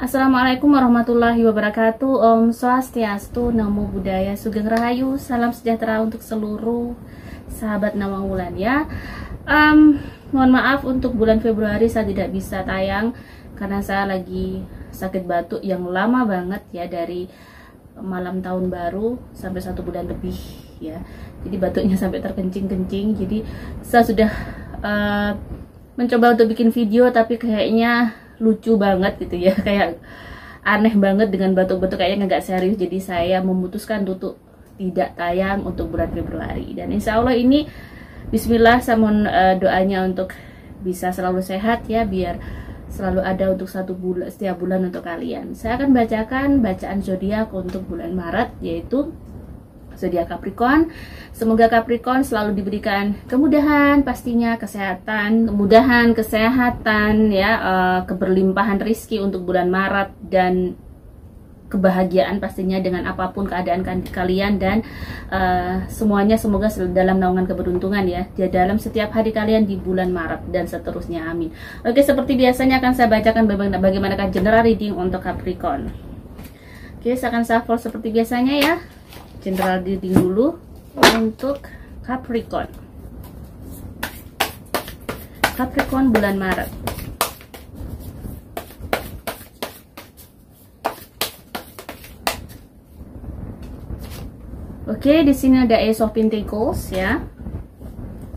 Assalamualaikum warahmatullahi wabarakatuh. Om Swastiastu, Namo Buddhaya, Sugeng Rahayu, salam sejahtera untuk seluruh sahabat Nawang Wulan ya. Mohon maaf untuk bulan Februari saya tidak bisa tayang karena saya lagi sakit batuk yang lama banget ya, dari malam tahun baru sampai 1 bulan lebih ya. Jadi batuknya sampai terkencing-kencing. Jadi saya sudah mencoba untuk bikin video tapi kayaknya lucu banget gitu ya, kayak aneh banget dengan batuk-batuk, kayaknya nggak serius. Jadi saya memutuskan untuk tidak tayang untuk bulan Februari, dan insya Allah ini bismillah saya mohon doanya untuk bisa selalu sehat ya, biar selalu ada untuk setiap bulan untuk kalian. Saya akan bacakan bacaan zodiak untuk bulan Maret, yaitu zodiak Capricorn. Semoga Capricorn selalu diberikan kemudahan, pastinya kesehatan, kemudahan, kesehatan ya, keberlimpahan rizki untuk bulan Maret, dan kebahagiaan pastinya dengan apapun keadaan kalian, dan semuanya semoga dalam naungan keberuntungan ya, dalam setiap hari kalian di bulan Maret dan seterusnya, amin. Oke, seperti biasanya akan saya bacakan bagaimanakah general reading untuk Capricorn. Oke, saya akan shuffle seperti biasanya ya. General reading dulu untuk Capricorn. Capricorn bulan Maret. Oke, di sini ada Ace of Pentacles ya.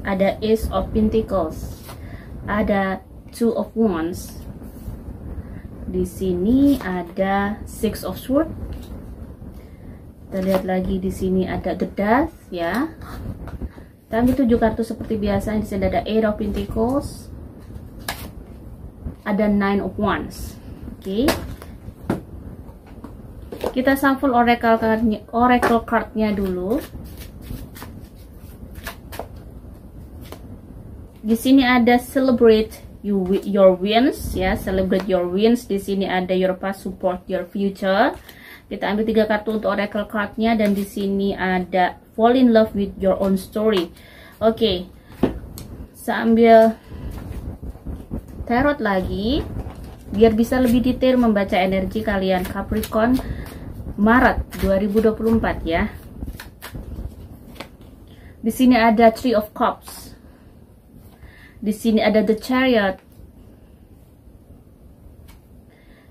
Ada Ace of Pentacles. Ada Two of Wands. Di sini ada Six of Swords. Kita lihat lagi, di sini ada The Death ya. Dan 7 kartu seperti biasa. Di sini ada Eight of Pentacles, ada Nine of Wands. Oke. Kita shuffle oracle cardnya dulu. Di sini ada Celebrate your wins ya, celebrate your wins. Di sini ada Your past support your future. Kita ambil 3 kartu untuk oracle cardnya, dan di sini ada Fall in love with your own story. Oke, saya ambil tarot lagi biar bisa lebih detail membaca energi kalian Capricorn Maret 2024 ya. Di sini ada Three of Cups. Di sini ada The Chariot.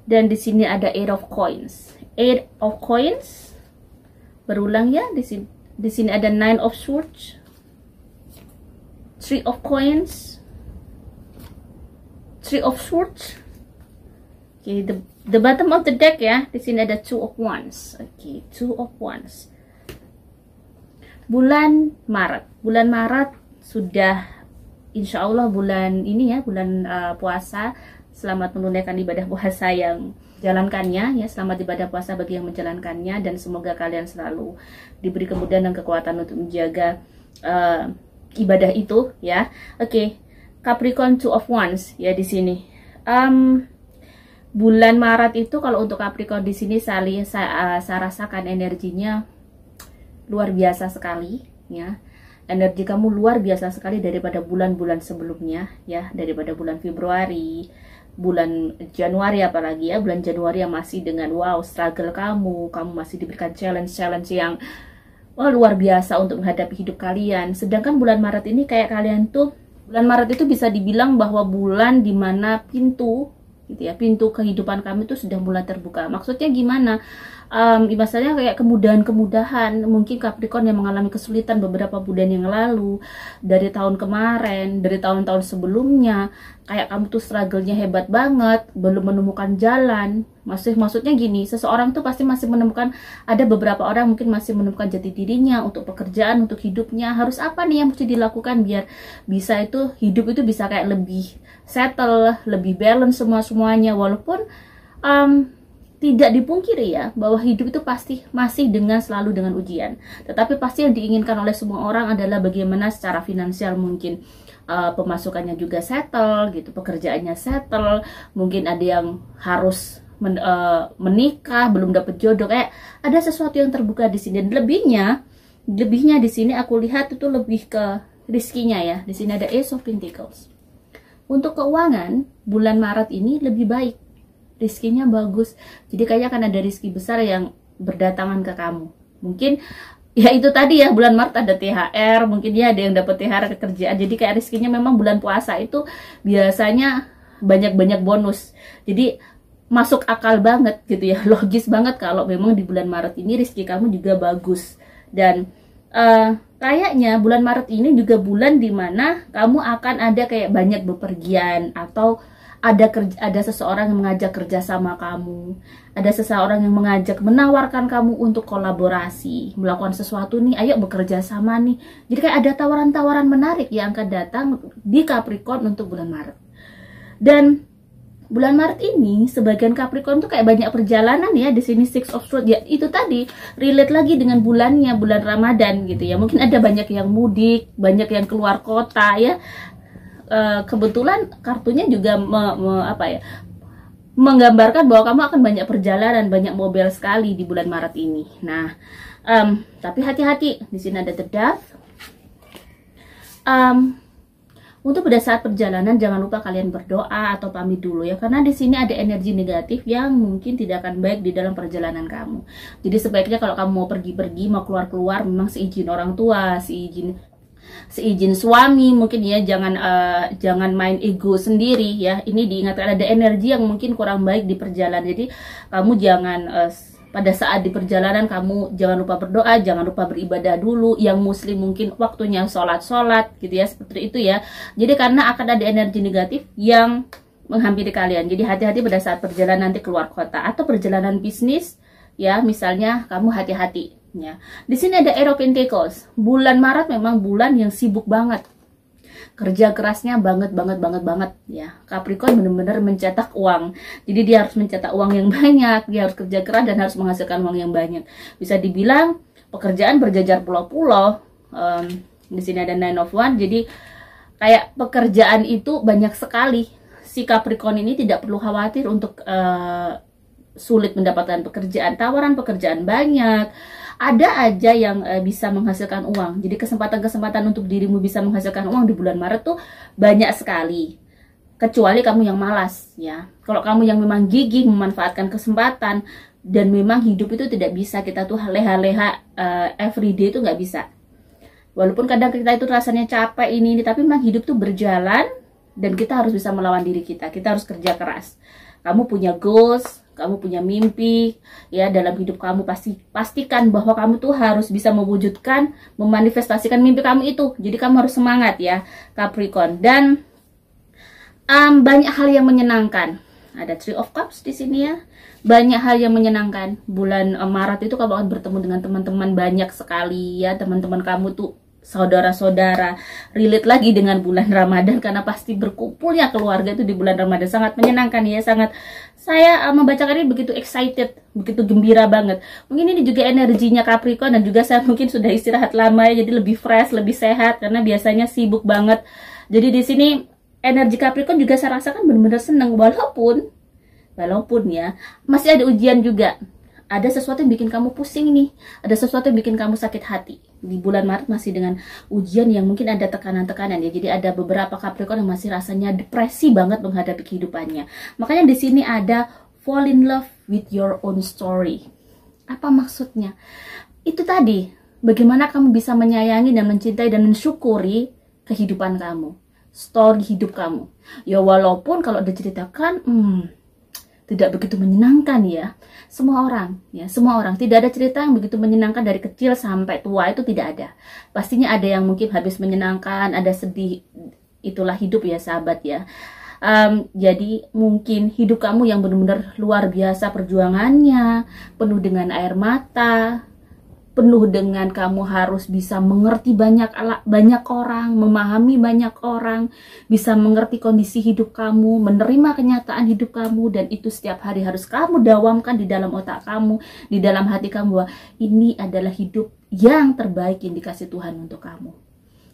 Dan di sini ada Eight of Coins. Eight of Coins berulang ya. Di sini ada Nine of Swords, Three of Coins, Three of Swords. Okay, the bottom of the deck ya. Di sini ada Two of Wands. Okay, Two of Wands. Bulan Maret sudah, insya Allah bulan ini ya, bulan puasa. Selamat menunaikan ibadah puasa yang jalankannya ya, selamat ibadah puasa bagi yang menjalankannya, dan semoga kalian selalu diberi kemudahan dan kekuatan untuk menjaga ibadah itu ya. Oke, Capricorn Two of Wands ya di sini. Bulan Maret itu kalau untuk Capricorn di sini saya rasakan energinya luar biasa sekali ya. Energi kamu luar biasa sekali daripada bulan-bulan sebelumnya ya, daripada bulan Februari, bulan Januari apalagi ya. Bulan Januari yang masih dengan wow struggle kamu masih diberikan challenge yang luar biasa untuk menghadapi hidup kalian. Sedangkan bulan Maret ini kayak kalian tuh, bulan Maret itu bisa dibilang bahwa bulan dimana pintu gitu ya, pintu kehidupan kami tuh sudah mulai terbuka. Maksudnya gimana? Misalnya kayak kemudahan-kemudahan, mungkin Capricorn yang mengalami kesulitan beberapa bulan yang lalu, dari tahun kemarin, dari tahun-tahun sebelumnya, kayak kamu tuh struggle-nya hebat banget, belum menemukan jalan. Maksudnya gini, seseorang tuh pasti masih menemukan, ada beberapa orang mungkin masih menemukan jati dirinya untuk pekerjaan, untuk hidupnya. Harus apa nih yang mesti dilakukan biar bisa itu, hidup itu bisa kayak lebih settle, lebih balance semuanya. Walaupun tidak dipungkiri ya, bahwa hidup itu pasti masih selalu dengan ujian. Tetapi pasti yang diinginkan oleh semua orang adalah bagaimana secara finansial mungkin pemasukannya juga settle gitu, pekerjaannya settle. Mungkin ada yang harus menikah, belum dapat jodoh, kayak ada sesuatu yang terbuka di sini. Dan lebihnya di sini aku lihat itu lebih ke rizkinya ya. Di sini ada Ace of Pentacles. Untuk keuangan, bulan Maret ini lebih baik rizkinya bagus. Jadi kayaknya akan ada rizki besar yang berdatangan ke kamu. Mungkin ya itu tadi ya, bulan Maret ada THR, mungkin dia ada yang dapat THR kerjaan. Jadi kayak rizkinya memang bulan puasa itu biasanya banyak-banyak bonus. Jadi masuk akal banget gitu ya, logis banget kalau memang di bulan Maret ini rizki kamu juga bagus. Dan kayaknya bulan Maret ini juga bulan dimana kamu akan ada kayak banyak bepergian, atau ada seseorang yang mengajak kerja sama kamu, ada seseorang yang menawarkan kamu untuk kolaborasi, melakukan sesuatu nih, ayo bekerja sama nih. Jadi kayak ada tawaran-tawaran menarik yang akan datang di Capricorn untuk bulan Maret. Dan bulan Maret ini sebagian Capricorn tuh kayak banyak perjalanan ya. Di sini Six of Swords ya, itu tadi relate lagi dengan bulannya, bulan Ramadan gitu ya. Mungkin ada banyak yang mudik, banyak yang keluar kota ya. Kebetulan kartunya juga menggambarkan bahwa kamu akan banyak perjalanan, banyak mobil sekali di bulan Maret ini. Nah, tapi hati-hati, di sini ada The Dove. Untuk pada saat perjalanan jangan lupa kalian berdoa atau pamit dulu ya, karena di sini ada energi negatif yang mungkin tidak akan baik di dalam perjalanan kamu. Jadi sebaiknya kalau kamu mau pergi-pergi, mau keluar-keluar, memang seizin orang tua, seizin suami mungkin ya, jangan main ego sendiri ya. Ini diingatkan ada energi yang mungkin kurang baik di perjalanan. Jadi kamu jangan pada saat di perjalanan kamu jangan lupa berdoa, jangan lupa beribadah dulu. Yang muslim mungkin waktunya sholat gitu ya, seperti itu ya. Jadi karena akan ada energi negatif yang menghampiri kalian. Jadi hati-hati pada saat perjalanan nanti keluar kota atau perjalanan bisnis ya, misalnya kamu hati-hati ya. Di sini ada Ace of Pentacles. Bulan Maret memang bulan yang sibuk banget. Kerja kerasnya banget ya. Capricorn benar-benar mencetak uang. Jadi dia harus mencetak uang yang banyak, dia harus kerja keras dan harus menghasilkan uang yang banyak. Bisa dibilang pekerjaan berjajar pulau-pulau. Di sini ada Nine of Wands. Jadi kayak pekerjaan itu banyak sekali. Si Capricorn ini tidak perlu khawatir untuk sulit mendapatkan pekerjaan, tawaran pekerjaan banyak. Ada aja yang bisa menghasilkan uang. Jadi kesempatan-kesempatan untuk dirimu bisa menghasilkan uang di bulan Maret tuh banyak sekali. Kecuali kamu yang malas ya. Kalau kamu yang memang gigih memanfaatkan kesempatan, dan memang hidup itu tidak bisa kita tuh leha-leha everyday itu nggak bisa. Walaupun kadang kita itu rasanya capek ini, tapi memang hidup tuh berjalan dan kita harus bisa melawan diri kita. Kita harus kerja keras. Kamu punya goals, kamu punya mimpi ya dalam hidup kamu, pastikan bahwa kamu tuh harus bisa mewujudkan, memanifestasikan mimpi kamu itu. Jadi kamu harus semangat ya Capricorn. Dan banyak hal yang menyenangkan. Ada Three of Cups di sini ya. Banyak hal yang menyenangkan. Bulan Maret itu kamu akan bertemu dengan teman-teman banyak sekali ya. Teman-teman kamu tuh saudara-saudara, relate lagi dengan bulan Ramadan karena pasti berkumpulnya keluarga itu di bulan Ramadan sangat menyenangkan ya. Saya membacakan ini begitu excited, begitu gembira banget. Mungkin ini juga energinya Capricorn, dan juga saya mungkin sudah istirahat lama ya, jadi lebih fresh, lebih sehat karena biasanya sibuk banget. Jadi di sini energi Capricorn juga saya rasakan benar-benar senang, walaupun ya masih ada ujian juga. Ada sesuatu yang bikin kamu pusing nih, ada sesuatu yang bikin kamu sakit hati. Di bulan Maret masih dengan ujian yang mungkin ada tekanan-tekanan ya. Jadi ada beberapa Capricorn yang masih rasanya depresi banget menghadapi kehidupannya. Makanya di sini ada fall in love with your own story. Apa maksudnya? Itu tadi, bagaimana kamu bisa menyayangi dan mencintai dan mensyukuri kehidupan kamu, story hidup kamu. Ya walaupun kalau diceritakan tidak begitu menyenangkan ya. Semua orang tidak ada cerita yang begitu menyenangkan dari kecil sampai tua, itu tidak ada. Pastinya ada yang mungkin habis menyenangkan, ada sedih. Itulah hidup ya sahabat ya. Jadi mungkin hidup kamu yang benar-benar luar biasa perjuangannya, penuh dengan air mata, penuh dengan kamu harus bisa mengerti banyak orang, memahami banyak orang, bisa mengerti kondisi hidup kamu, menerima kenyataan hidup kamu, dan itu setiap hari harus kamu dawamkan di dalam otak kamu, di dalam hati kamu, bahwa ini adalah hidup yang terbaik yang dikasih Tuhan untuk kamu.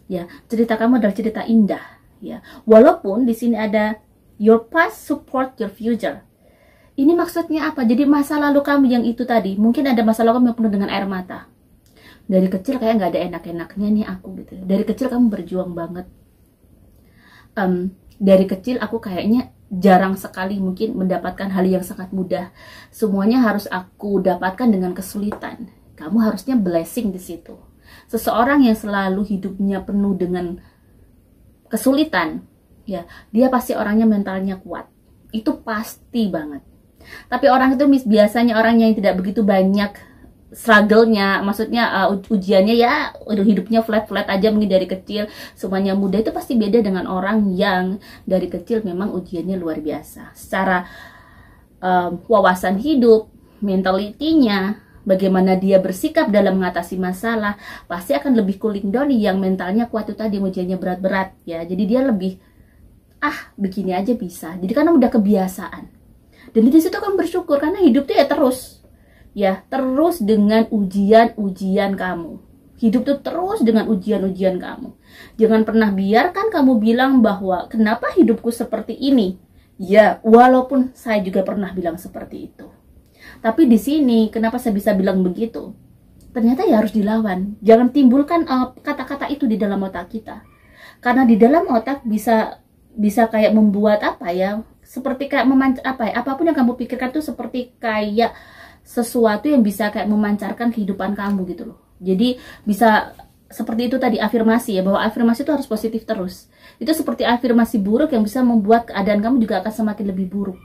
Ya, cerita kamu adalah cerita indah, ya. Walaupun di sini ada your past support your future. Ini maksudnya apa? Jadi masa lalu kamu yang itu tadi, mungkin ada masa lalu kamu yang penuh dengan air mata. Dari kecil kayak nggak ada enak-enaknya nih aku gitu. Dari kecil kamu berjuang banget. dari kecil aku kayaknya jarang sekali mungkin mendapatkan hal yang sangat mudah. Semuanya harus aku dapatkan dengan kesulitan. Kamu harusnya blessing di situ. Seseorang yang selalu hidupnya penuh dengan kesulitan, ya, dia pasti orangnya mentalnya kuat. Itu pasti banget. Tapi orang itu biasanya orang yang tidak begitu banyak struggle-nya, maksudnya ujiannya ya hidupnya flat-flat aja mungkin dari kecil, semuanya mudah, itu pasti beda dengan orang yang dari kecil memang ujiannya luar biasa. Secara wawasan hidup, mentalitinya, bagaimana dia bersikap dalam mengatasi masalah, pasti akan lebih cooling down yang mentalnya kuat itu tadi, ujiannya berat-berat ya. Jadi dia lebih begini aja bisa. Jadi karena udah kebiasaan. Dan di situ kan bersyukur karena hidup tuh ya terus dengan ujian-ujian kamu. Hidup tuh terus dengan ujian-ujian kamu. Jangan pernah biarkan kamu bilang bahwa kenapa hidupku seperti ini. Ya, walaupun saya juga pernah bilang seperti itu. Tapi di sini kenapa saya bisa bilang begitu? Ternyata ya harus dilawan. Jangan timbulkan kata-kata itu di dalam otak kita. Karena di dalam otak bisa kayak membuat seperti kayak apapun yang kamu pikirkan tuh seperti kayak sesuatu yang bisa kayak memancarkan kehidupan kamu gitu loh. Jadi bisa seperti itu tadi afirmasi ya, bahwa afirmasi itu harus positif terus. Itu seperti afirmasi buruk yang bisa membuat keadaan kamu juga akan semakin lebih buruk.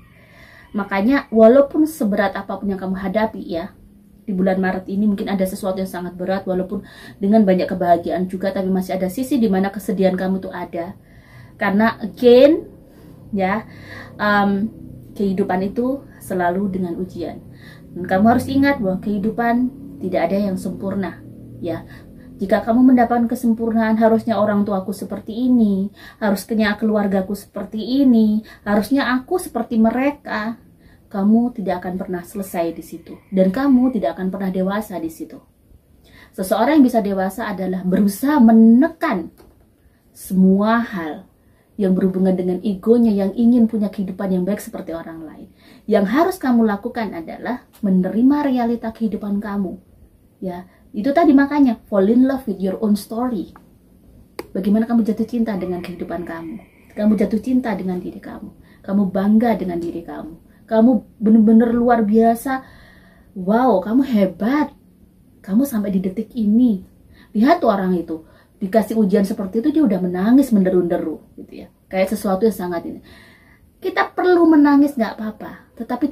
Makanya walaupun seberat apapun yang kamu hadapi ya, di bulan Maret ini mungkin ada sesuatu yang sangat berat, walaupun dengan banyak kebahagiaan juga, tapi masih ada sisi di mana kesedihan kamu tuh ada. Karena again ya, kehidupan itu selalu dengan ujian. Dan kamu harus ingat bahwa kehidupan tidak ada yang sempurna ya. Jika kamu mendapatkan kesempurnaan, harusnya orang tuaku seperti ini, harusnya keluargaku seperti ini, harusnya aku seperti mereka, kamu tidak akan pernah selesai di situ, dan kamu tidak akan pernah dewasa di situ. Seseorang yang bisa dewasa adalah berusaha menekan semua hal yang berhubungan dengan egonya, yang ingin punya kehidupan yang baik seperti orang lain. Yang harus kamu lakukan adalah menerima realita kehidupan kamu. Ya, itu tadi makanya fall in love with your own story. Bagaimana kamu jatuh cinta dengan kehidupan kamu? Kamu jatuh cinta dengan diri kamu. Kamu bangga dengan diri kamu. Kamu benar-benar luar biasa. Wow, kamu hebat. Kamu sampai di detik ini. Lihat tuh orang itu. Dikasih ujian seperti itu dia udah menangis menderu-deru gitu ya, kayak sesuatu yang sangat ini. Kita perlu menangis nggak apa-apa, tetapi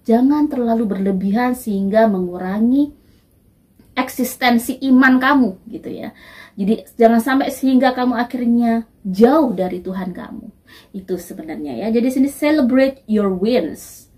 jangan terlalu berlebihan sehingga mengurangi eksistensi iman kamu gitu ya. Jadi jangan sampai sehingga kamu akhirnya jauh dari Tuhan kamu. Itu sebenarnya ya. Jadi sini celebrate your wins.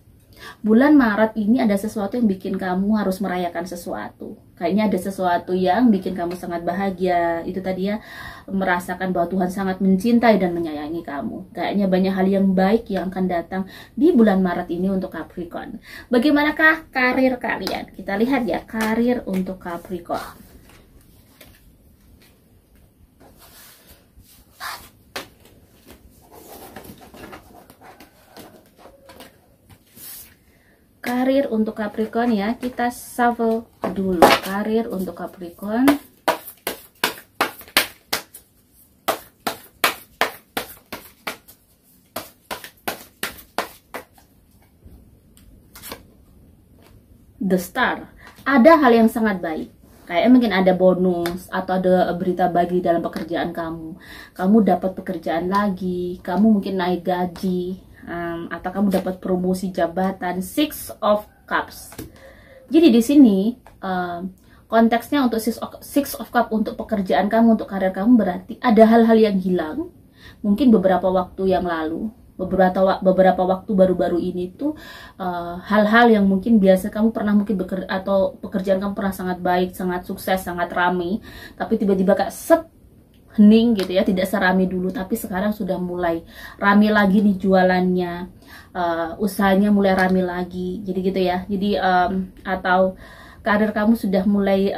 Bulan Maret ini ada sesuatu yang bikin kamu harus merayakan sesuatu. Kayaknya ada sesuatu yang bikin kamu sangat bahagia. Itu tadi ya, merasakan bahwa Tuhan sangat mencintai dan menyayangi kamu. Kayaknya banyak hal yang baik yang akan datang di bulan Maret ini untuk Capricorn. Bagaimanakah karir kalian? Kita lihat ya, karir untuk Capricorn. Karir untuk Capricorn ya, kita shuffle dulu karir untuk Capricorn. The Star, ada hal yang sangat baik. Kayak mungkin ada bonus atau ada berita baik dalam pekerjaan kamu. Kamu dapat pekerjaan lagi, kamu mungkin naik gaji. Atau kamu dapat promosi jabatan. Six of Cups. Jadi di sini konteksnya untuk Six of Cups untuk pekerjaan kamu, untuk karir kamu, berarti ada hal-hal yang hilang. Mungkin beberapa waktu yang lalu, beberapa waktu baru-baru ini tuh hal-hal yang mungkin biasa kamu pernah mungkin bekerja atau pekerjaan kamu pernah sangat baik, sangat sukses, sangat ramai, tapi tiba-tiba kayak hening gitu ya, tidak serami dulu, tapi sekarang sudah mulai rame lagi nih jualannya, usahanya mulai rame lagi, jadi gitu ya. Jadi atau karir kamu sudah mulai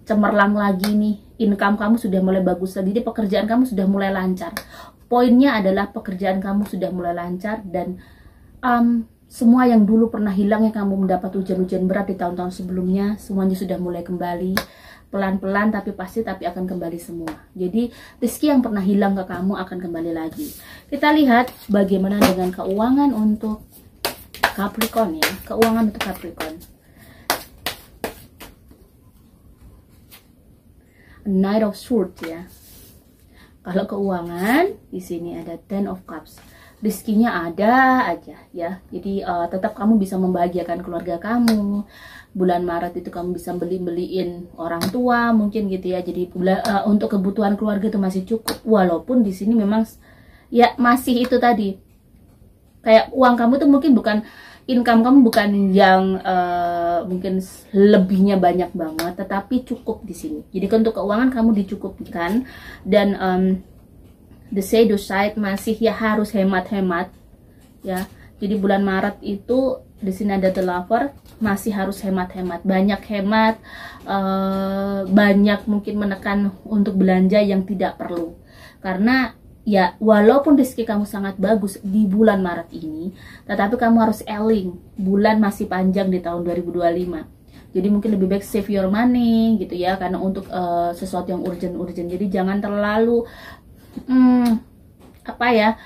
cemerlang lagi nih, income kamu sudah mulai bagus lagi, jadi pekerjaan kamu sudah mulai lancar. Poinnya adalah pekerjaan kamu sudah mulai lancar, dan semua yang dulu pernah hilang, yang kamu mendapat ujian-ujian berat di tahun-tahun sebelumnya, semuanya sudah mulai kembali. pelan-pelan tapi pasti, tapi akan kembali semua. Jadi rezeki yang pernah hilang ke kamu akan kembali lagi. Kita lihat bagaimana dengan keuangan untuk Capricorn ya. Keuangan untuk Capricorn. Knight of Swords ya. Kalau keuangan di sini ada Ten of Cups. Rezekinya ada aja ya. Jadi tetap kamu bisa membahagiakan keluarga kamu. Bulan Maret itu kamu bisa beliin orang tua mungkin gitu ya. Jadi untuk kebutuhan keluarga itu masih cukup. Walaupun di sini memang ya masih itu tadi. Kayak uang kamu tuh mungkin bukan, income kamu bukan yang mungkin lebihnya banyak banget, tetapi cukup di sini. Jadi untuk keuangan kamu dicukupkan, dan the shadow side masih ya harus hemat-hemat ya. Jadi bulan Maret itu di sini ada The Lover, masih harus hemat-hemat, banyak hemat, banyak mungkin menekan untuk belanja yang tidak perlu. Karena ya walaupun rezeki kamu sangat bagus di bulan Maret ini, tetapi kamu harus eling, bulan masih panjang di tahun 2025. Jadi mungkin lebih baik save your money gitu ya, karena untuk sesuatu yang urgent. Jadi jangan terlalu apa ya,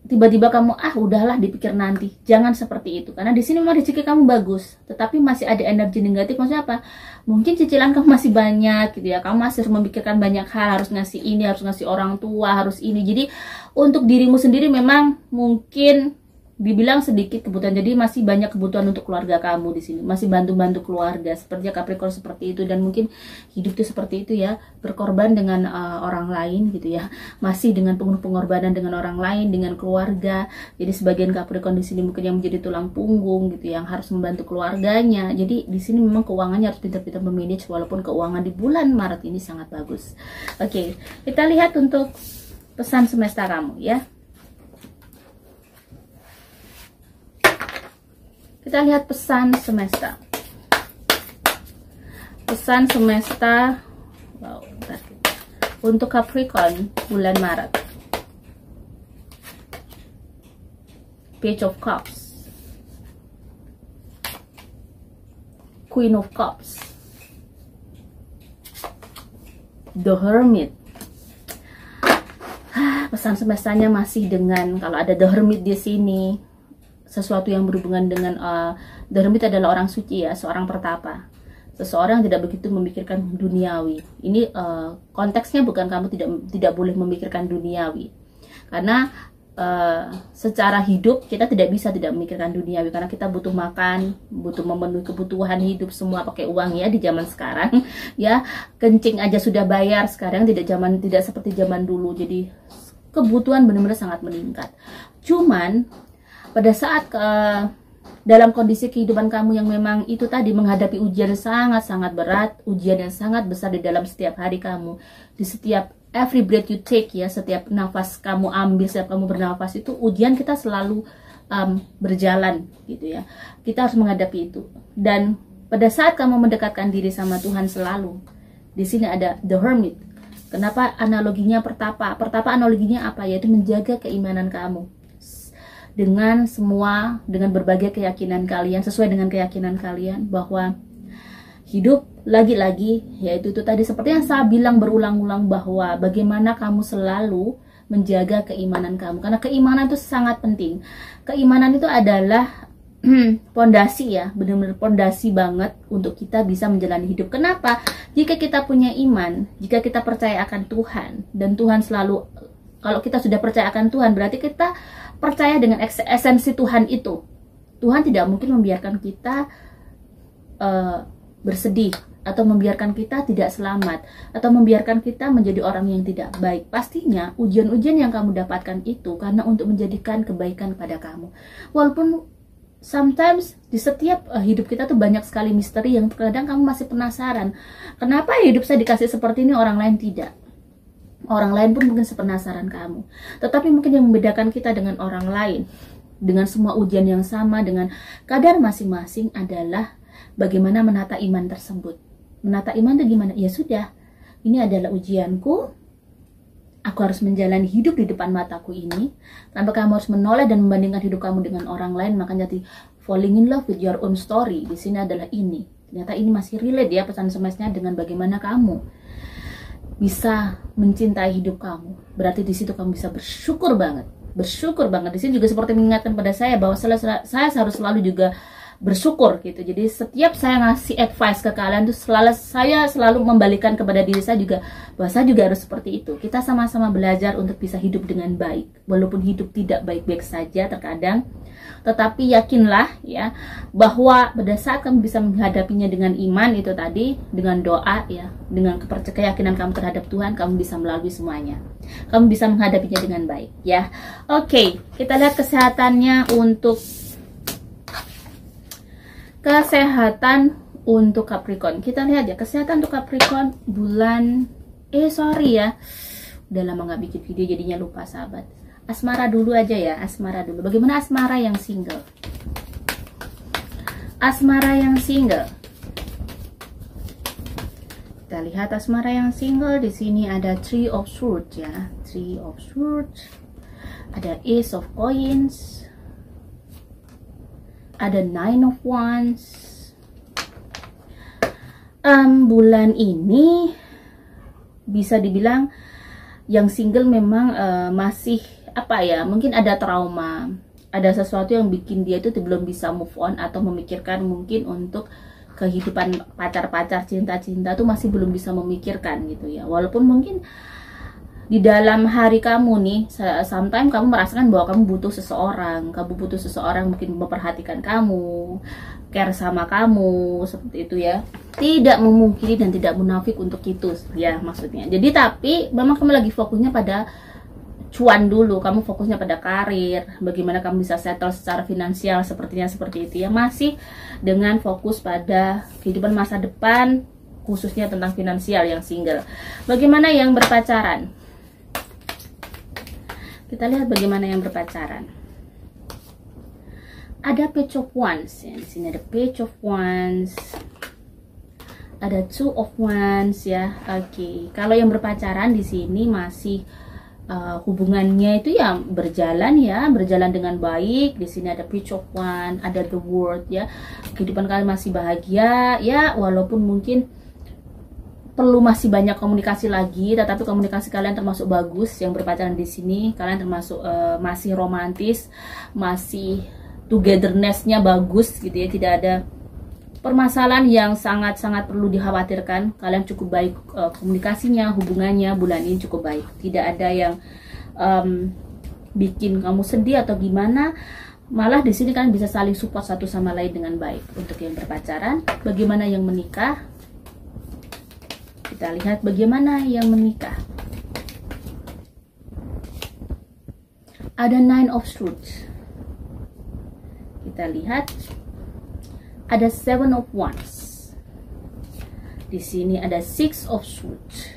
tiba-tiba kamu udahlah dipikir nanti. Jangan seperti itu, karena di sini memang rezeki kamu bagus, tetapi masih ada energi negatif. Maksudnya apa? Mungkin cicilan kamu masih banyak gitu ya, kamu masih harus memikirkan banyak hal, harus ngasih ini, harus ngasih orang tua, harus ini. Jadi untuk dirimu sendiri memang mungkin dibilang sedikit kebutuhan, jadi masih banyak kebutuhan untuk keluarga kamu di sini, masih bantu-bantu keluarga seperti Capricorn seperti itu. Dan mungkin hidup itu seperti itu ya, berkorban dengan orang lain gitu ya, masih dengan penuh pengorbanan dengan orang lain, dengan keluarga. Jadi sebagian Capricorn di sini mungkin yang menjadi tulang punggung gitu, yang harus membantu keluarganya. Jadi di sini memang keuangannya harus pintar-pintar memanage, walaupun keuangan di bulan Maret ini sangat bagus. Oke, kita lihat untuk pesan semesta kamu ya. Kita lihat pesan semesta. Pesan semesta untuk Capricorn bulan Maret. Page of Cups, Queen of Cups, The Hermit. Pesan semestanya masih dengan, kalau ada The Hermit di sini, sesuatu yang berhubungan dengan The Hermit adalah orang suci ya, seorang pertapa, seseorang yang tidak begitu memikirkan duniawi. Ini konteksnya bukan kamu tidak boleh memikirkan duniawi, karena secara hidup kita tidak bisa tidak memikirkan duniawi, karena kita butuh makan, butuh memenuhi kebutuhan hidup, semua pakai uang ya di zaman sekarang ya. Kencing aja sudah bayar sekarang, tidak seperti zaman dulu. Jadi kebutuhan benar-benar sangat meningkat. Cuman pada saat dalam kondisi kehidupan kamu yang memang itu tadi menghadapi ujian sangat-sangat berat, ujian yang sangat besar di dalam setiap hari kamu, di setiap every breath you take ya, setiap nafas kamu ambil, setiap kamu bernafas itu ujian, kita selalu berjalan gitu ya. Kita harus menghadapi itu. Dan pada saat kamu mendekatkan diri sama Tuhan selalu, di sini ada The Hermit. Kenapa analoginya pertapa? Pertapa analoginya apa? Yaitu menjaga keimanan kamu dengan berbagai keyakinan kalian, sesuai dengan keyakinan kalian bahwa hidup lagi-lagi, yaitu itu tadi seperti yang saya bilang berulang-ulang, bahwa bagaimana kamu selalu menjaga keimanan kamu, karena keimanan itu sangat penting. Keimanan itu adalah pondasi ya, benar-benar pondasi banget untuk kita bisa menjalani hidup. Kenapa? Jika kita punya iman, jika kita percaya akan Tuhan, dan Tuhan selalu, kalau kita sudah percaya akan Tuhan, berarti kita percaya dengan esensi Tuhan itu. Tuhan tidak mungkin membiarkan kita bersedih, atau membiarkan kita tidak selamat, atau membiarkan kita menjadi orang yang tidak baik. Pastinya ujian-ujian yang kamu dapatkan itu karena untuk menjadikan kebaikan pada kamu. Walaupun sometimes di setiap hidup kita tuh banyak sekali misteri yang kadang kamu masih penasaran, kenapa hidup saya dikasih seperti ini, orang lain tidak. Orang lain pun mungkin sepenasaran kamu. Tetapi mungkin yang membedakan kita dengan orang lain, dengan semua ujian yang sama, dengan kadar masing-masing, adalah bagaimana menata iman tersebut. Menata iman itu gimana? Ya sudah, ini adalah ujianku, aku harus menjalani hidup di depan mataku ini. Tanpa kamu harus menoleh dan membandingkan hidup kamu dengan orang lain. Makanya falling in love with your own story di sini adalah ini. Ternyata ini masih relate ya pesan semestnya dengan bagaimana kamu bisa mencintai hidup kamu. Berarti di situ kamu bisa bersyukur banget. Bersyukur banget. Di sini juga seperti mengingatkan pada saya bahwa saya harus selalu juga bersyukur gitu. Jadi setiap saya ngasih advice ke kalian tuh saya selalu membalikan kepada diri saya juga bahwa saya juga harus seperti itu. Kita sama-sama belajar untuk bisa hidup dengan baik. Walaupun hidup tidak baik-baik saja terkadang, tetapi yakinlah ya bahwa pada saat kamu bisa menghadapinya dengan iman itu tadi, dengan doa ya, dengan keyakinan kamu terhadap Tuhan, kamu bisa melalui semuanya. Kamu bisa menghadapinya dengan baik ya. Oke, kita lihat kesehatannya untuk Capricorn. Kita lihat ya kesehatan untuk Capricorn bulan sorry ya, udah lama nggak bikin video jadinya lupa sahabat. Asmara dulu aja ya, asmara dulu. Bagaimana asmara yang single? Asmara yang single. Kita lihat asmara yang single. Di sini ada Three of Swords ya, Three of Swords. Ada Ace of Coins. Ada Nine of Wands. Bulan ini bisa dibilang yang single memang masih apa ya, mungkin ada trauma, ada sesuatu yang bikin dia itu belum bisa move on atau memikirkan mungkin untuk kehidupan pacar-pacar, cinta-cinta tuh masih belum bisa memikirkan gitu ya. Walaupun mungkin di dalam hari kamu nih, sometimes kamu merasakan bahwa kamu butuh seseorang mungkin memperhatikan kamu, care sama kamu, seperti itu ya. Tidak memungkiri dan tidak munafik untuk itu ya maksudnya. Jadi tapi memang kamu lagi fokusnya pada cuan dulu, kamu fokusnya pada karir, bagaimana kamu bisa settle secara finansial, sepertinya seperti itu ya. Masih dengan fokus pada kehidupan masa depan, khususnya tentang finansial yang single. Bagaimana yang berpacaran? Kita lihat bagaimana yang berpacaran. Ada Page of Wands ya. Di sini ada Page of Wands. Ada Two of Wands ya. Oke. Kalau yang berpacaran di sini masih hubungannya itu ya berjalan dengan baik. Di sini ada Page of Wands, ada The World ya. Kehidupan kalian masih bahagia ya, walaupun mungkin perlu masih banyak komunikasi lagi, tetapi komunikasi kalian termasuk bagus. Yang berpacaran di sini kalian termasuk masih romantis, masih togetherness-nya bagus gitu ya, tidak ada permasalahan yang sangat-sangat perlu dikhawatirkan. Kalian cukup baik komunikasinya, hubungannya bulan ini cukup baik, tidak ada yang bikin kamu sedih atau gimana. Malah di sini kalian bisa saling support satu sama lain dengan baik. Untuk yang berpacaran, bagaimana yang menikah? Kita lihat bagaimana yang menikah. Ada Nine of Swords. Kita lihat ada Seven of Wands. Di sini ada Six of Swords.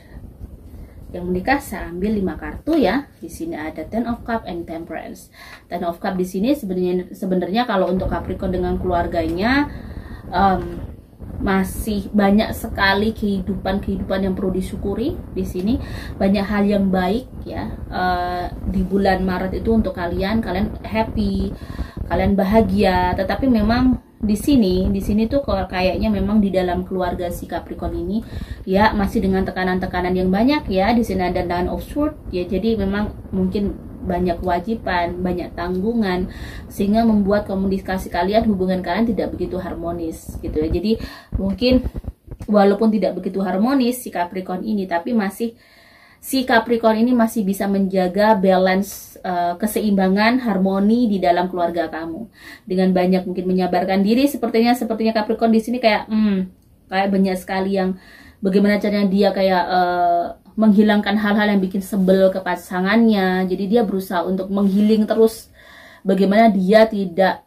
Yang menikah saya ambil 5 kartu ya. Di sini ada Ten of Cup and Temperance. Ten of Cup di sini sebenarnya kalau untuk Capricorn dengan keluarganya masih banyak sekali kehidupan yang perlu disyukuri. Di sini banyak hal yang baik ya. Di bulan Maret itu untuk kalian happy, kalian bahagia. Tetapi memang di sini tuh kayaknya memang di dalam keluarga si Capricorn ini ya masih dengan tekanan-tekanan yang banyak ya. Di sini ada Nine of Swords ya. Jadi memang mungkin banyak kewajiban, banyak tanggungan, sehingga membuat komunikasi kalian, hubungan kalian tidak begitu harmonis gitu ya. Jadi mungkin walaupun tidak begitu harmonis si Capricorn ini, tapi si Capricorn ini masih bisa menjaga balance, keseimbangan, harmoni di dalam keluarga kamu dengan banyak mungkin menyabarkan diri. Sepertinya Capricorn di sini kayak banyak sekali yang bagaimana caranya dia kayak menghilangkan hal-hal yang bikin sebel ke pasangannya. Jadi dia berusaha untuk menghealing terus bagaimana dia tidak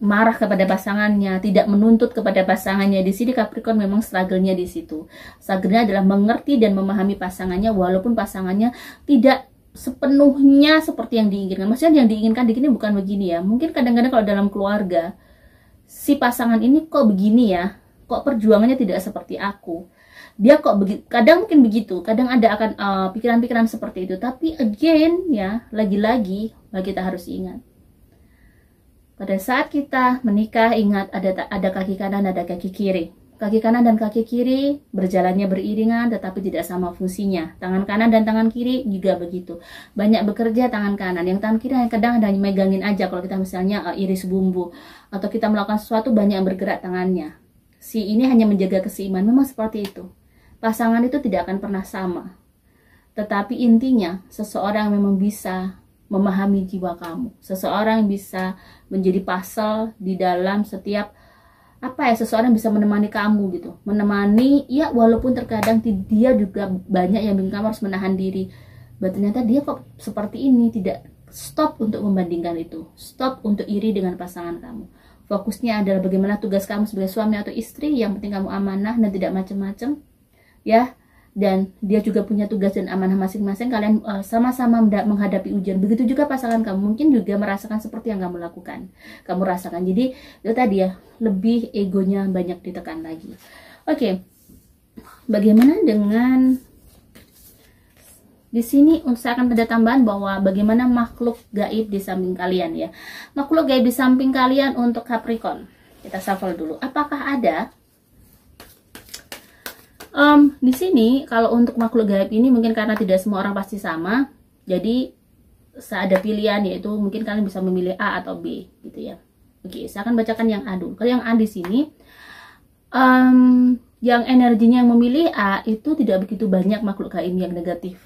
marah kepada pasangannya, tidak menuntut kepada pasangannya. Di sini Capricorn memang struggle-nya di situ. Struggle-nya adalah mengerti dan memahami pasangannya walaupun pasangannya tidak sepenuhnya seperti yang diinginkan. Maksudnya yang diinginkan di sini bukan begini ya. Mungkin kadang-kadang kalau dalam keluarga si pasangan ini kok begini ya, kok perjuangannya tidak seperti aku. Dia kok begitu, kadang mungkin begitu, kadang ada akan pikiran-pikiran seperti itu. Tapi again ya, lagi-lagi kita harus ingat, pada saat kita menikah, ingat ada kaki kanan, ada kaki kiri. Kaki kanan dan kaki kiri berjalannya beriringan tetapi tidak sama fungsinya. Tangan kanan dan tangan kiri juga begitu. Banyak bekerja tangan kanan, yang tangan kiri kadang hanya megangin aja kalau kita misalnya iris bumbu. Atau kita melakukan sesuatu banyak yang bergerak tangannya. Si ini hanya menjaga keseimbangan, memang seperti itu. Pasangan itu tidak akan pernah sama. Tetapi intinya seseorang memang bisa memahami jiwa kamu. Seseorang bisa menjadi pasal di dalam setiap seseorang bisa menemani kamu gitu, menemani ya, walaupun terkadang dia juga banyak yang bikin kamu harus menahan diri. Ternyata dia kok seperti ini, tidak stop untuk membandingkan itu, stop untuk iri dengan pasangan kamu. Fokusnya adalah bagaimana tugas kamu sebagai suami atau istri, yang penting kamu amanah dan tidak macam-macam ya. Dan dia juga punya tugas dan amanah masing-masing. Kalian sama-sama menghadapi ujian. Begitu juga pasangan kamu mungkin juga merasakan seperti yang kamu lakukan, kamu rasakan. Jadi itu tadi ya, lebih egonya banyak ditekan lagi. Oke. Bagaimana dengan di sini? Saya akan ada tambahan bahwa bagaimana makhluk gaib di samping kalian ya. Makhluk gaib di samping kalian untuk Capricorn. Kita shuffle dulu. Apakah ada? Di sini kalau untuk makhluk gaib ini mungkin karena tidak semua orang pasti sama, jadi ada pilihan, yaitu mungkin kalian bisa memilih A atau B gitu ya. Oke, saya akan bacakan yang A dulu. Kalau yang A di sini, yang energinya yang memilih A itu tidak begitu banyak makhluk gaib yang negatif.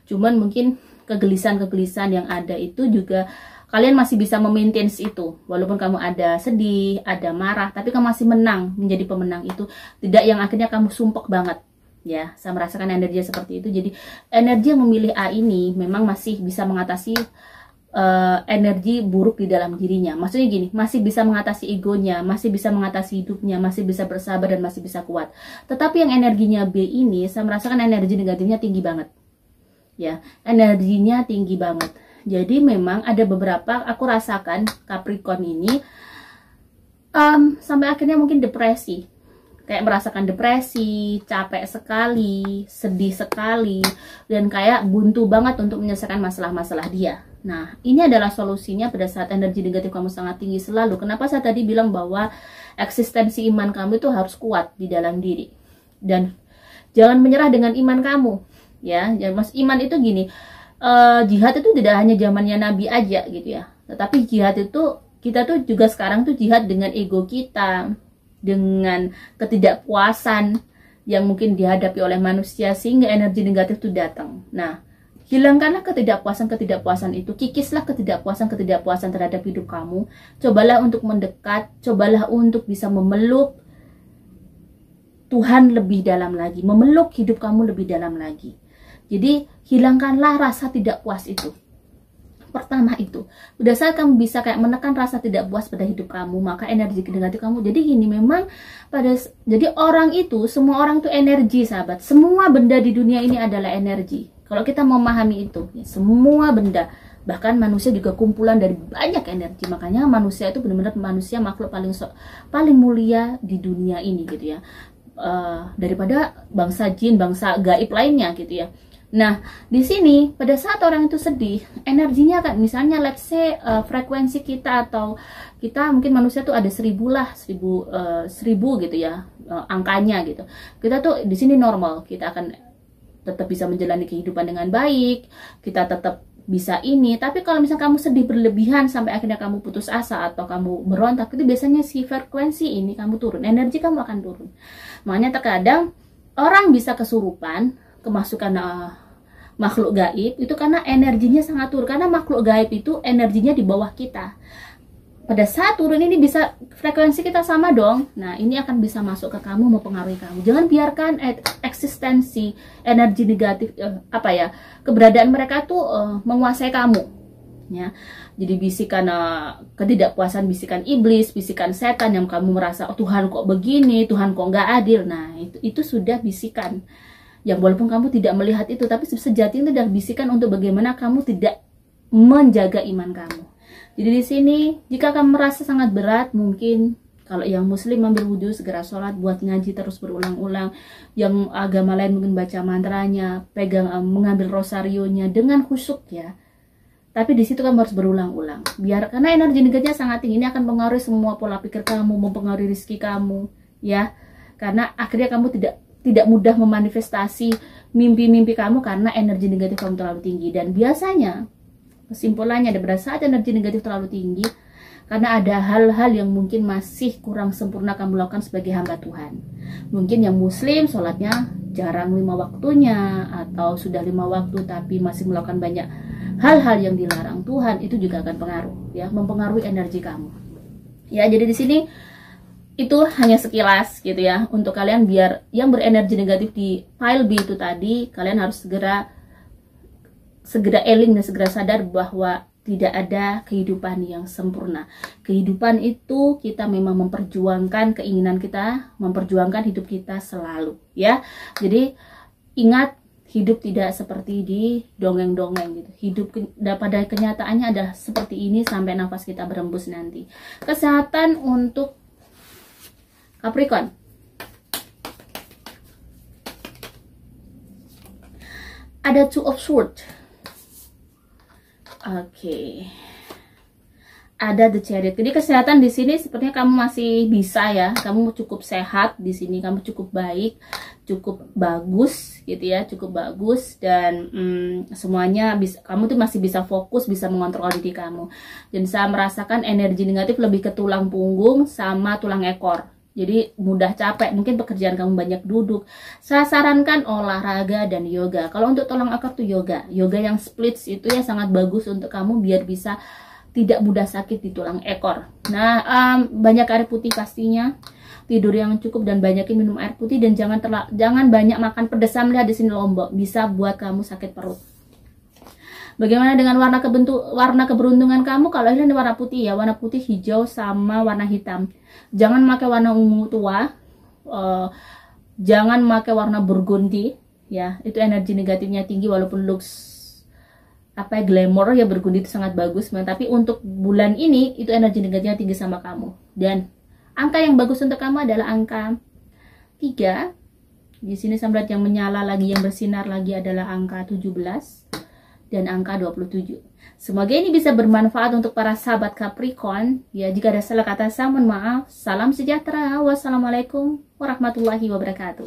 Cuman mungkin kegelisahan-kegelisahan yang ada itu juga kalian masih bisa memaintain itu, walaupun kamu ada sedih, ada marah, tapi kamu masih menang, menjadi pemenang itu. Tidak yang akhirnya kamu sumpek banget ya. Saya merasakan energi seperti itu. Jadi energi yang memilih A ini memang masih bisa mengatasi energi buruk di dalam dirinya. Maksudnya gini, masih bisa mengatasi egonya, masih bisa mengatasi hidupnya, masih bisa bersabar dan masih bisa kuat. Tetapi yang energinya B ini, saya merasakan energi negatifnya tinggi banget ya, energinya tinggi banget. Jadi memang ada beberapa aku rasakan Capricorn ini sampai akhirnya mungkin depresi. Kayak merasakan depresi, capek sekali, sedih sekali, dan kayak buntu banget untuk menyelesaikan masalah-masalah dia. Nah, ini adalah solusinya pada saat energi negatif kamu sangat tinggi selalu. Kenapa saya tadi bilang bahwa eksistensi iman kamu itu harus kuat di dalam diri. Dan jangan menyerah dengan iman kamu. Ya, mas, iman itu gini, jihad itu tidak hanya zamannya Nabi aja gitu ya, tetapi jihad itu kita tuh juga sekarang tuh jihad dengan ego kita, dengan ketidakpuasan yang mungkin dihadapi oleh manusia sehingga energi negatif itu datang. Nah, hilangkanlah ketidakpuasan itu, kikislah ketidakpuasan terhadap hidup kamu. Cobalah untuk mendekat, cobalah untuk bisa memeluk Tuhan lebih dalam lagi, memeluk hidup kamu lebih dalam lagi. Jadi hilangkanlah rasa tidak puas itu. Pertama itu, pada saat kamu bisa kayak menekan rasa tidak puas pada hidup kamu, maka energi negatif kamu. Jadi gini, memang jadi orang itu, semua orang itu energi, sahabat. Semua benda di dunia ini adalah energi. Kalau kita mau memahami itu, ya, semua benda, bahkan manusia juga kumpulan dari banyak energi. Makanya manusia itu benar-benar manusia makhluk paling mulia di dunia ini gitu ya. Daripada bangsa jin, bangsa gaib lainnya gitu ya. Nah, di sini pada saat orang itu sedih, energinya kan misalnya let's say frekuensi kita atau kita mungkin manusia tuh ada 1000 lah, 1000 gitu ya, angkanya gitu. Kita tuh di sini normal, kita akan tetap bisa menjalani kehidupan dengan baik, kita tetap bisa ini. Tapi kalau misalnya kamu sedih berlebihan sampai akhirnya kamu putus asa atau kamu berontak, itu biasanya si frekuensi ini kamu turun, energi kamu akan turun. Makanya terkadang orang bisa kesurupan, kemasukan makhluk gaib itu karena energinya sangat turun, karena makhluk gaib itu energinya di bawah kita. Pada saat turun ini bisa frekuensi kita sama dong. Nah, ini akan bisa masuk ke kamu, mempengaruhi kamu. Jangan biarkan eksistensi energi negatif keberadaan mereka tuh menguasai kamu ya. Jadi bisikan ketidakpuasan, bisikan iblis, bisikan setan yang kamu merasa, oh, Tuhan kok begini, Tuhan kok nggak adil. Nah, itu sudah bisikan yang walaupun kamu tidak melihat itu, tapi sejatinya itu adalah bisikan untuk bagaimana kamu tidak menjaga iman kamu. Jadi di sini, jika kamu merasa sangat berat, mungkin kalau yang muslim ambil wudhu, segera sholat, buat ngaji terus berulang-ulang. Yang agama lain mungkin baca mantranya, pegang mengambil rosarionya dengan khusyuk ya. Tapi di situ kamu harus berulang-ulang. Karena energi negatifnya sangat tinggi, ini akan mempengaruhi semua pola pikir kamu, mempengaruhi rezeki kamu ya. Karena akhirnya kamu tidak mudah memanifestasi mimpi-mimpi kamu karena energi negatif kamu terlalu tinggi. Dan biasanya kesimpulannya pada saat energi negatif terlalu tinggi, karena ada hal-hal yang mungkin masih kurang sempurna kamu lakukan sebagai hamba Tuhan. Mungkin yang muslim sholatnya jarang 5 waktunya, atau sudah 5 waktu tapi masih melakukan banyak hal-hal yang dilarang Tuhan, itu juga akan pengaruh ya, mempengaruhi energi kamu. Ya, jadi di sini itu hanya sekilas gitu ya untuk kalian, biar yang berenergi negatif di pile B itu tadi, kalian harus segera eling dan segera sadar bahwa tidak ada kehidupan yang sempurna. Kehidupan itu kita memang memperjuangkan keinginan kita, memperjuangkan hidup kita selalu ya. Jadi ingat, hidup tidak seperti di dongeng-dongeng gitu. Hidup pada kenyataannya adalah seperti ini sampai nafas kita berembus nanti. Kesehatan untuk Capricorn. Ada Two of Swords. Oke. Ada The Chariot. Jadi kesehatan di sini sepertinya kamu masih bisa ya. Kamu cukup sehat di sini, kamu cukup baik, cukup bagus gitu ya, cukup bagus, dan semuanya bisa, kamu tuh masih bisa fokus, bisa mengontrol diri kamu. Dan saya merasakan energi negatif lebih ke tulang punggung sama tulang ekor. Jadi mudah capek, mungkin pekerjaan kamu banyak duduk. Saya sarankan olahraga dan yoga. Kalau untuk tulang ekor tuh yoga yang splits itu ya sangat bagus untuk kamu biar bisa tidak mudah sakit di tulang ekor. Nah, banyak air putih pastinya, tidur yang cukup dan banyakin minum air putih, dan jangan banyak makan pedas. Saya melihat di sini lombok bisa buat kamu sakit perut. Bagaimana dengan warna keberuntungan kamu? Kalau ini warna putih ya, warna putih, hijau sama warna hitam. Jangan pakai warna ungu tua, jangan pakai warna burgundy ya, itu energi negatifnya tinggi. Walaupun looks glamour ya, burgundy itu sangat bagus, tapi untuk bulan ini itu energi negatifnya tinggi sama kamu. Dan angka yang bagus untuk kamu adalah angka 3. Di sini saya melihat yang menyala lagi, yang bersinar lagi adalah angka 17 dan angka 27. Semoga ini bisa bermanfaat untuk para sahabat Capricorn ya. Jika ada salah kata, saya mohon maaf. Salam sejahtera. Wassalamualaikum warahmatullahi wabarakatuh.